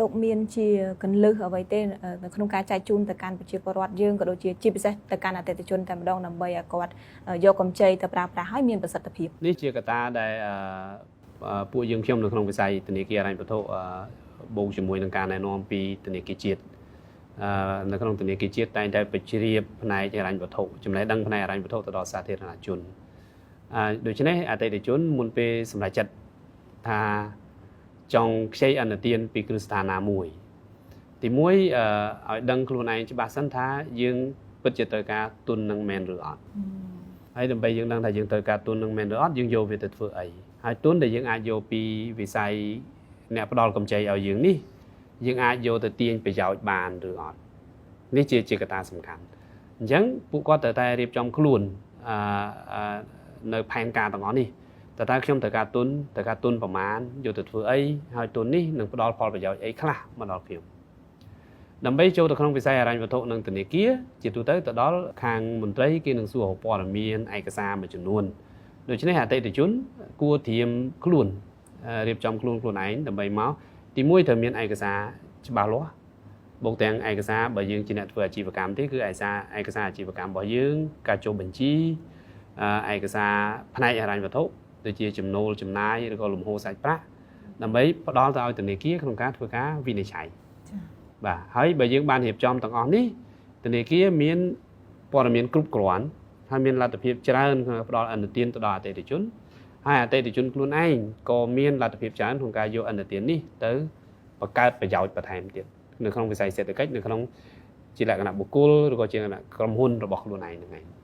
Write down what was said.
លោកមានជាកន្លឹះអ្វីទេនៅក្នុងការចែកជូនទៅកាន់ប្រជាពលរដ្ឋយើងក៏ដូចជាពិសេសទៅកាន់អតិថិជនតែម្ដងដើម្បីឲ្យគាត់យកកម្ចីទៅប្រើប្រាស់ឲ្យមានប្រសិទ្ធភាពនេះជាកត្តាដែលពួកយើងខ្ញុំនៅក្នុងវិស័យធនាគារហិរញ្ញវត្ថុបូកជាមួយនឹងការណែនាំពីធនាគារជាតិនៅក្នុងធនាគារជាតិតែងតែបញ្ជ្រាបផ្នែកហិរញ្ញវត្ថុចំណេះដឹងផ្នែកហិរញ្ញវត្ថុទៅដល់សាធារណជនដូច្នេះអតិថិជនមុនពេលសម្រេចចិត្តថាចង់ខ្ចីអនុទានពីគ្រឹះស្ថានណាមួយទី1ឲ្យដឹងខ្លួនឯងច្បាស់សិនថាយើងពិតជាត្រូវការទុននឹងមែនឬអត់ហើយដើម្បីយើងដឹងថាយើងត្រូវការទុននឹងមែនឬអត់យើងយកវាទៅធ្វើអីហើយទុនដែលយើងអាចយកពីវិស័យអ្នកផ្ដល់កម្ចីឲ្យយើងនេះយើងអាចយកទៅទាញប្រយោជន៍បានឬអត់នេះជាកត្តាសំខាន់អញ្ចឹងពួកគាត់ត្រូវតែរៀបចំខ្លួននៅផែនការទាំងអស់នេះតើខ្ញុំត្រូវការទុនប្រមាណយកទៅធ្វើអីហើយទុននេះនឹងផ្ដល់ផលប្រយោជន៍អីខ្លះមកដល់ខ្ញុំដើម្បីចូលទៅក្នុងវិស័យហិរញ្ញវត្ថុនិងធនាគារជាទូទៅទៅដល់ខាងមន្ត្រីគេនឹងសួរព័ត៌មានឯកសារមួយចំនួនដូច្នេះអតិថិជនគួរត្រៀមខ្លួនរៀបចំខ្លួនឯងដើម្បីមកទី1ត្រូវមានឯកសារច្បាស់លាស់បូកទាំងឯកសារបើយើងជាអ្នកធ្វើអាជីវកម្មទេគឺឯកសារអាជីវកម្មរបស់យើងការចុះបញ្ជីឯកសារផ្នែកហិរញ្ញវត្ថុដូចជាចំណូលចំណាយឬក៏លំហូរសាច់ប្រាក់ដើម្បីផ្ដល់ទៅឲ្យធនាគារក្នុងការធ្វើការវិនិច្ឆ័យបាទហើយបើយើងបានរៀបចំទាំងអស់នេះធនាគារមានព័ត៌មានគ្រប់គ្រាន់ហើយមានលទ្ធភាពច្រើនក្នុងផ្ដល់អនុទានទៅដល់អតិថិជនហើយអតិថិជនខ្លួនឯងក៏មានលទ្ធភាពច្រើនក្នុងការយកអនុទាននេះទៅបង្កើតប្រយោជន៍បន្ថែមទៀតនៅក្នុងវិស័យសេដ្ឋកិច្ចនៅក្នុងជាលក្ខណៈបុគ្គលឬក៏ជាលក្ខណៈក្រុមហ៊ុនរបស់ខ្លួនឯងហ្នឹងឯង